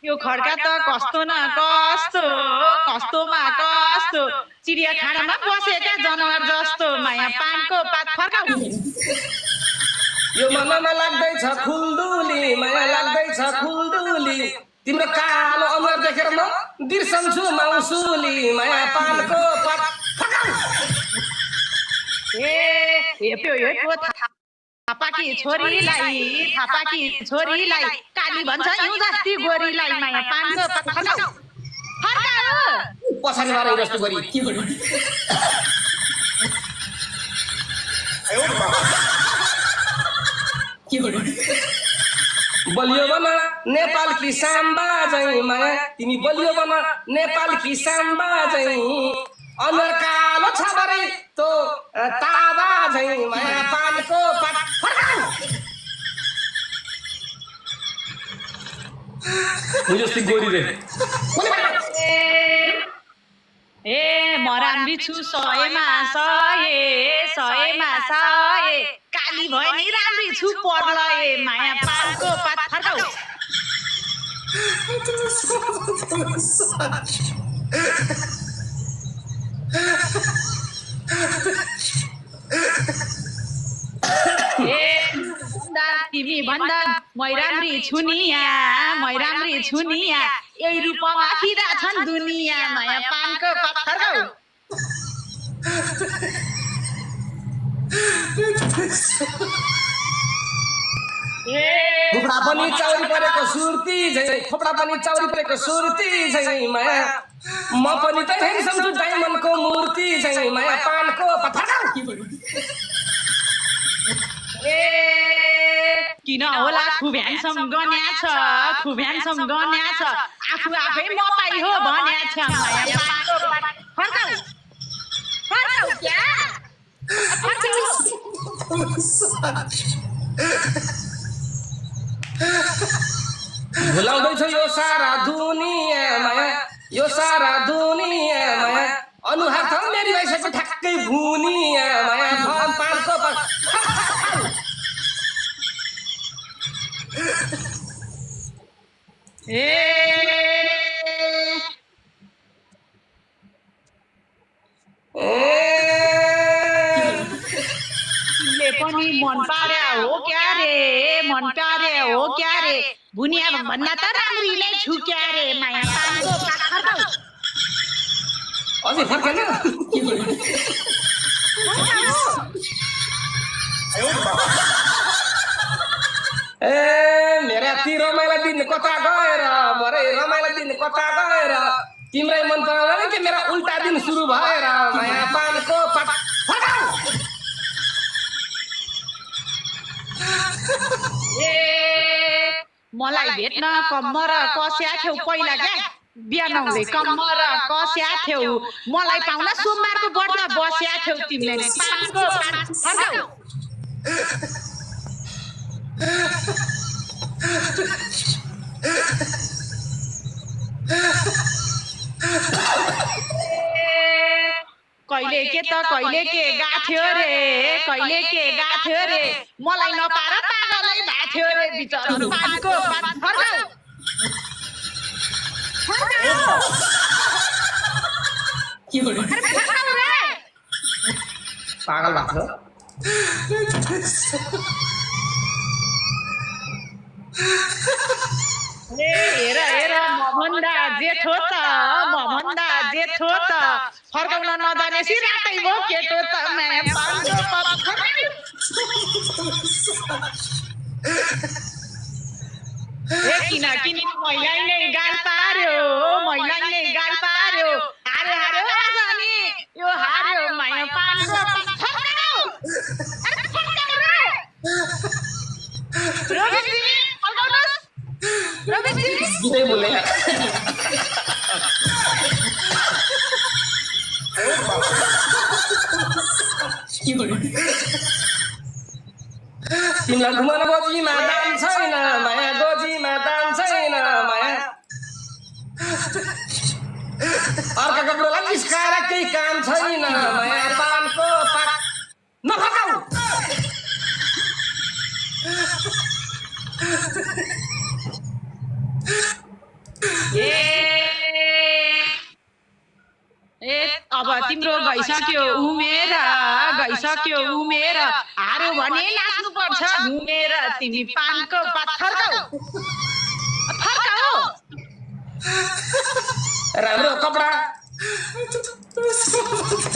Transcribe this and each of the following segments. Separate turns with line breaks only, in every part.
यो खड्का त कस्तो न कस्तो कस्तोमा कस्तो चिडियाखानामा बसेका जनावर जस्तो माया पानको पात फर्काउ
यो मनमा लाग्दैछ खुल्दुली माया लाग्दैछ खुल्दुली तिम्रो कालो अनुहार देखेर म बिर्सन्छु माउसुली माया पानको पात फर्काउ
थापाकी छोरीलाई काली भन्छ यौ जस्ती गोरीलाई माया पानको पात फर्काउ
पछाडि मारे जस्तो गरी बलियो बना नेपाल की साम्बा चाहिँ माया तिमी बलियो बना नेपाल की साम्बा चाहिँ अनुहार कालो छ बरे तो ताबा चाहिँ माया पानको पात फर्काउ मुझे जस्तै गोरी रे
ए म राम्री छु सयमा काली भयो नि राम्री छु पर्ल ए माया पानको पात फर्काउ तिमी भन्दा मै राम्री छु नि यही रूपमा फिदा छन् दुनिया माया पानको पात फर्काउ
थोपडा पनि चाउरी परेको सुर्ती झै थोपडा पनि चाउरी परेको सुर्ती झै माया म पनि त हेर्छौ छु डायमन्डको मूर्ति झै माया पानको पात फर्काउ
किन होला खुब ह्यान्डसम गन्या छ आफू आफै म पाइ हो भन्या छ माया पानको पात फर्काउ क्या
भुलाउँदैछ यो सारा दुनियाँ माया अनुहार त मेरी भइसक्यो ठ्याक्कै भुनिया माया पानको पात
पनि मन पार्या हो क्या रे भुनिया भन्दा त राम्री नै छु क्या रे माया पानको पात फर्काउ
अझै फर्केन ए मेरा ती रमाइला दिन कता गएर तिम्रै मन पराउँदैन कि मेरा उल्टा दिन सुरु भएर माया पानको पात फर्काउ
मलाई भेट्न कम्मर कस्या थियौ पहिला क्या बिहान आउँदै कम्मर कस्या थियौ मलाई पाउन सोमबारको व्रत बस्या थियौ तिमीले नै पानको पात फर्काउ कहिले के गाथ्यो रे मलाई नपार पागलै भाथ्यो रे बिचरा पानको पात फर्काउ
पागल भएको
हेर मभन्दा जेठो त फर्काउन नजानेसी रातै भो केटो त माया पानको पात फर्काउ किन मैलाई नै गाल पार्यो हार्यो आज नि यो हार्यो माया पानको पात फर्काउ
गीतै बोल्ने तिमीलाई घुमाउन गोजीमा दाम छैन माया अर्काको कुरोलाई निस्काएर केही काम छैन माया पानको पात नफर्काउ
गइसक्यो उमेर हार्यो भने नाच्नु पर्छ घुमेर तिमी पानको पात फर्काऊ
राम्रो कपडा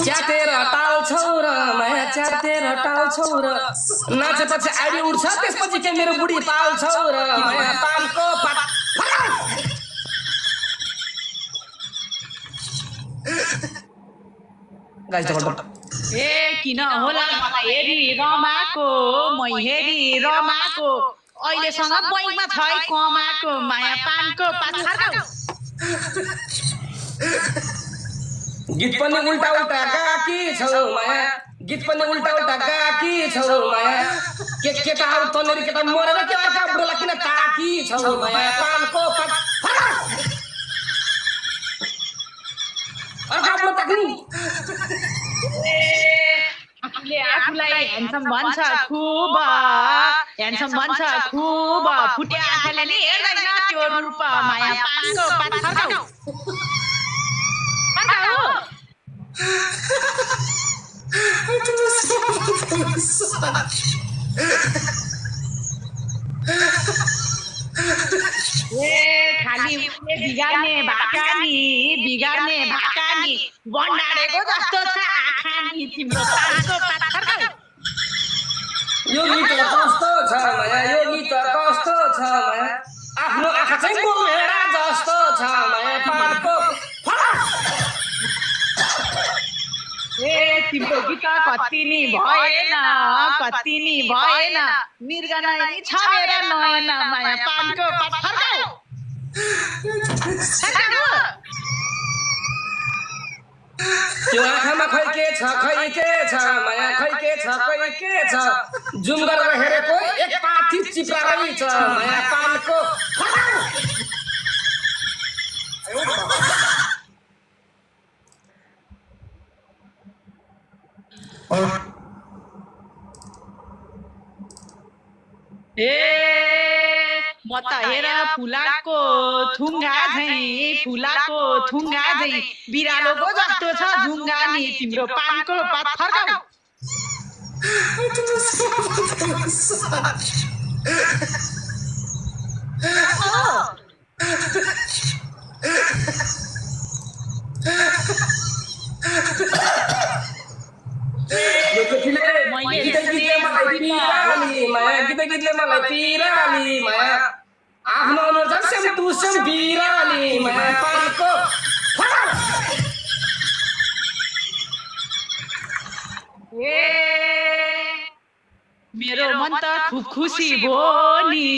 च्यातेर टाल्छौ र माया च्यातेर टाल्छौ र नाचेपछि आइडी उठ्छ त्यसपछि के मेरो बुढी पाल्छौ र माया पानको पात
ए किन होला मलाई हेरी रमाको अहिलेसँग बैङ्कमा छ है कमाको माया पानको पात फर्काऊ
गीत पनि उल्टा उल्टा गाकी छौ माया गीत पनि उल्टा उल्टा गाकी छौ माया केटाहरू तनेरी केटा मरेर के अर्का बुढोलाई किन ताकी छौ माया पानको पात अर्का बुढो ताक्नु
आफूलाई ह्यान्डसम भन्छ खुब फुटे आँखाले नि हेर्दैन त्यो रूप माया पानको पात फर्काऊ खाली बिगार्ने भाकानी बन्डारेको जस्तो छ आँखानी तिम्रो पानको पात फर्काऊ
यो गीत कस्तो छ माया आफ्नो आँखा चाहिँ बोमेरा जस्तो छ माया पानको
तिम्रो गीत कति नि भएन मृग नयनी छ मेरा नयन माया पानको पात फर्काऊ
त्यो आँखामा खै के छ माया खै के छ जुम गरेर हेरेको एक पाथी चिप्रा रहेछ माया पानको
म त हेर फुलाको थुङ्गा झै बिरालोको जस्तो छ झुङ्गा नि तिम्रो पानको पात फर्काऊ
गीतले मलाई पिराली माया आफ्नो अनुसार सेम बिराली माया पानको
मेरो मन त खुब खुसी भो नि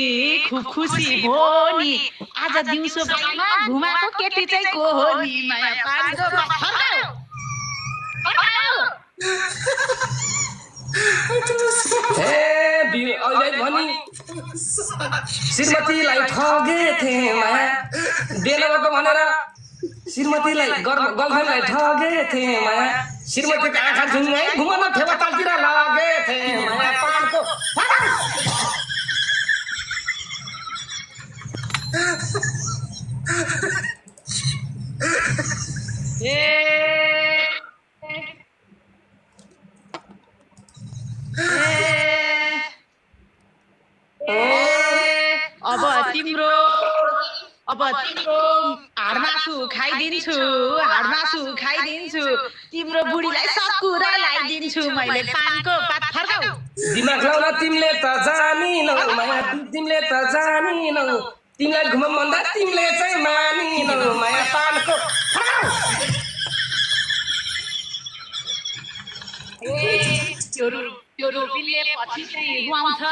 आज दिउँसो बेलामा घुमाको केटी चाहिँ को हो नि माया पानको पात फर्काऊ
श्रीमतीलाई ठगेथे माया बेलाको भनेर श्रीमतीलाई गर्लफ्रेन्डलाई ठगेथे माया श्रीमतीको आँखा झुङ्गाइ घुमन फेवातालतिर लगेथे माया पानको
अब तिम्रो हाडमासु खाइदिन्छु तिम्रो बुढीलाई सब कुरा लाइदिन्छु मैले पानको पात फर्काऊ
दिमाग लाउन तिमीले त जानिनौ माया तिमीलाई घुम भन्दा तिमीले चाहिँ मानिनौ माया पानको
त्यो रोपीले पछि चाहिँ रुवाउँछ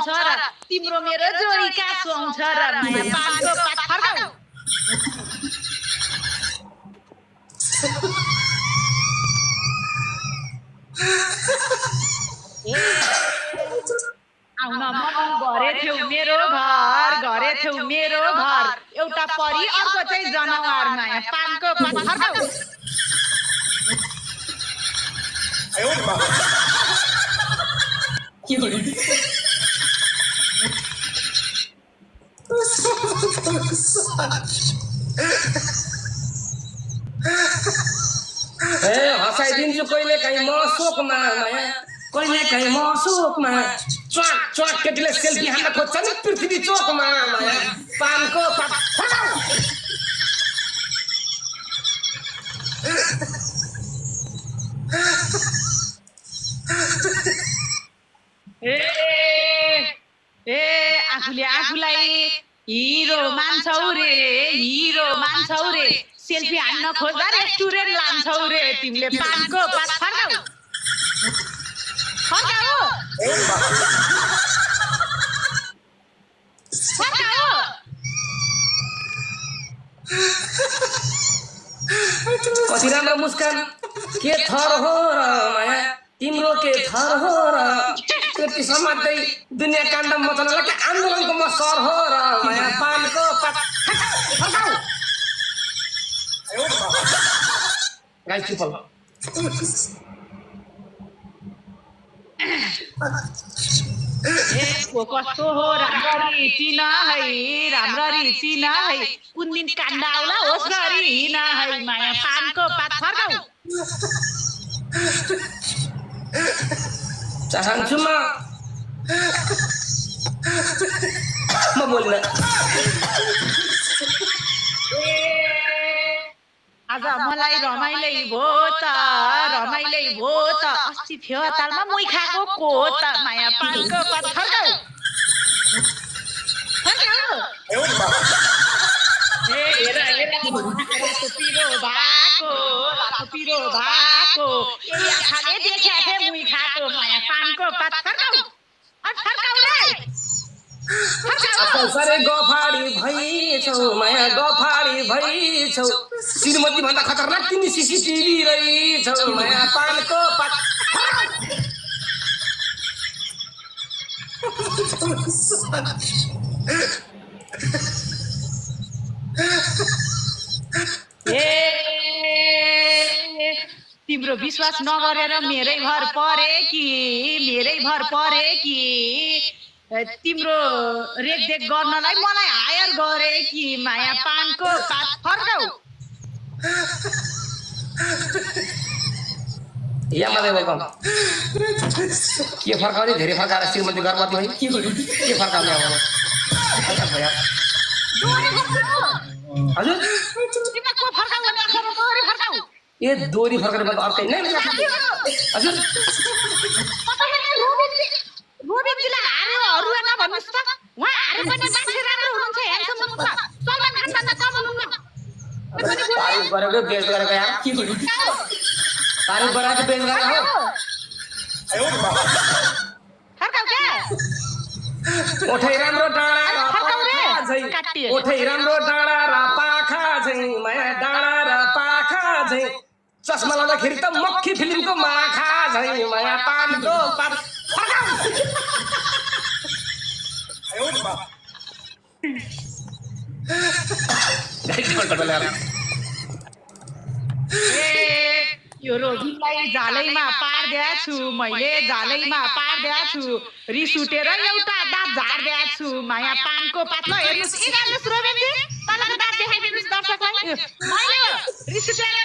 र तिम्रो मेरो जोडीका सुहाउँछ र माया पानको पात फर्काऊ आउन मन गरेथ्यौ मेरो घर एउटा परी अर्को चाहिँ जनावर माया पानको पात फर्काऊ
देखिन्छु कहिले काहीँ म शोकमा माया कहिले काहीँ म शोकमा च्वाक च्वाक केटीले सेल्फी हान्न खोज्छ नि पृथ्वी चोकमा माया पानको पात फटाउ
ए आफूले आफूलाई हिरो मान्छौ रे सेल्फी हान्न खोज्दा रेस्टुरेन्ट लान्छौ रे तिमीले पानको पात फर्काऊ
कति राम्रो मुस्कान के थर हो र माया तिम्रो के थर हो र त्यति समात्दै दुनियाँ काण्ड मचाउनलाई के आन्दोलनको म सर हो र माया पानको पात फर्काऊ गाइस ट्रिपल
कस्तो हो राम्ररी चिन है कुन दिन काण्ड आउला होस् गरी हिँड है माया पानको पात फर्काऊ
चाहन्छु म बोल्न
आज मलाई रमाइलै भो त अस्ति थियो तालमा मुई खाएको को त माया पानको पात फर्काऊ रातो पिरो भएको आँखाले देखेको मुई खाएको माया पानको पात फर्काऊ रे
सरे गफाडी भइछौ माया गफाडी भइछौ श्रीमती भन्दा खतरनाक तिमी सीसीटीभी रहिछौ माया पानको पात
तिम्रो विश्वास नगरेर मेरै भर परे कि तिम्रो रेखदेख गर्नलाई मलाई हायर गरे कि माया पानको पात फर्काऊ
या मलाई बोल्नु के फर्काउने धेरै फर्काएर श्रीमती गर्भवती है के फर्काउने अब हजुर ए दोरी फर्काउने मतलब अर्कै नै हजुर
रोबिनजीलाई हार्यो अरू नभन्नुहोस् त उहाँ हारे पनि मान्छे राम्रो हुनुहुन्छ ह्यान्डसम हुनुहुन्छ सलमान खान भन्दा कम हुनुहुन्न
तारिफ गरेको बेच गरेको यार के भन्नु तारिफ गरेको बेच गरेको हो
फर्काऊ के
ओठै राम्रो डाँडा र पाखा झै ओठै राम्रो डाँडा र पाखा झै माया डाँडा र पाखा झै चस्मा लाउँदाखेरि त मक्खी फिल्मको माखा झै माया पानको पात
यो रोगीलाई जालैमा पार्दिया छु मैले रिस उठेर एउटा दाँत झार्दिया छु माया पानको पात ल हेर्नुस् हेर्नुस् रोबिनजी तलको दाँत देखाइदिनुस् दर्शकलाई मैले रिस उठेर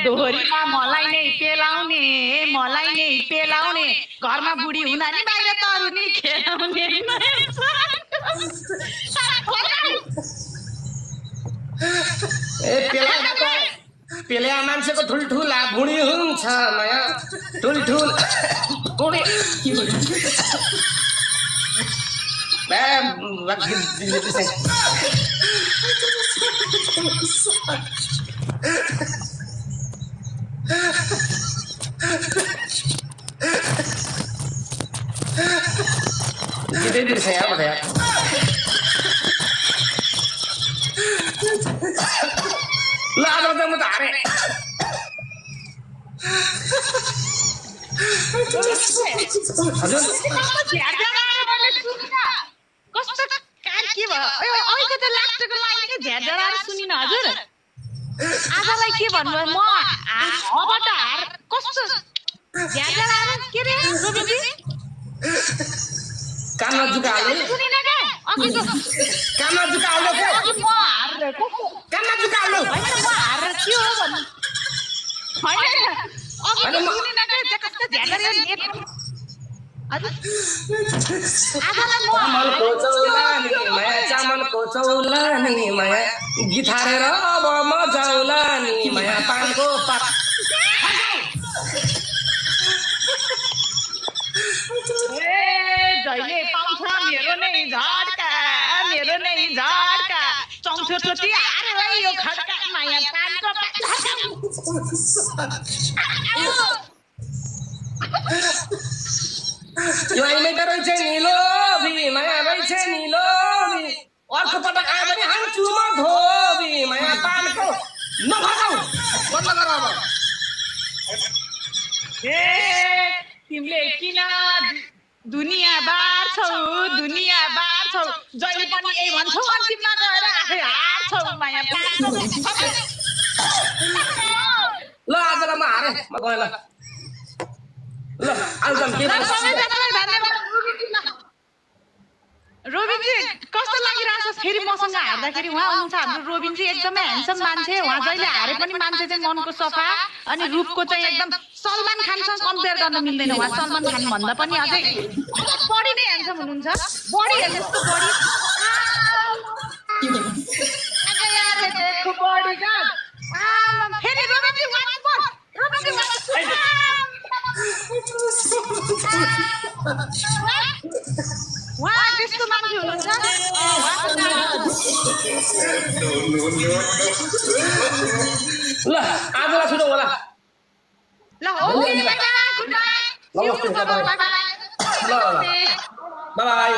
दोहोरीमा मलाई नै पेलाउने घरमा बुढी हुँदा नि बाहिर तरुनी खेलाउने
पेल्या मान्छेको ठुल्ठुला भुँडी हुन्छ माया ठुल्ठुल भुँडी जितै बिर्स यार बताया ल आज त म त हारे हजुर
कस्तो कान के भयो अहिलेको त लास्टको लाइन के झ्याझराएर सुनिन हजुर आजलाई के भन्नु म अबाट हार कस्तो झ्याझराएर के रे रोबिनजी
कानमा जुका हाल्ने
सुनिन के अघिको
कानमा जुका हाल्नु के
अघि म हारेर कस्तो
कानमा जुका हाल्नु
होइन म हारेर के हो भन्नु होइन अघि सुनिन के त्यो कस्तो झ्यागरे नेट
चामलको चौलानी माया चामलको चौलानी माया गीत हारेर अब म जाउला नि माया पानको पात
जहिले पाउँछ मेरो नै झड्का चौथो चोटि हारेर यो खड्का माया पानको
यो आइमेटा रहेछ नि लोभी माया रहेछ नि लोभी अर्को पटक आयो भने हान्छु म धोबी माया पानको नभगाऊ बन्द गर अब
तिमीले किन दुनियाँ बार्छौ जहिले पनि यही भन्छौ अन्तिममा गएर आफै हार्छौ माया
ल आजलाई म हारे म गएँ ल आलुदम के
रोबिनजी कस्तो लागिरहेको छ फेरि मसँग हार्दाखेरि उहाँ हुनुहुन्छ हाम्रो रोबिनजी एकदमै ह्यान्डसम मान्छे उहाँ जहिले हारे पनि मान्छे चाहिँ मनको सफा अनि रूपको चाहिँ एकदम सलमान खानसँग कम्पेयर गर्न मिल्दैन उहाँ सलमान खान भन्दा पनि अझै बढी नै ह्यान्डसम हुनुहुन्छ बढी हेर्नु यस्तो बढी फेरि रोबिनजी उहाँ त्यस्तो मान्छे हुनुहुन्छ
ल आजलाई छुटौँ होला
ल हो गुड नाइट
नमस्ते बाई बाई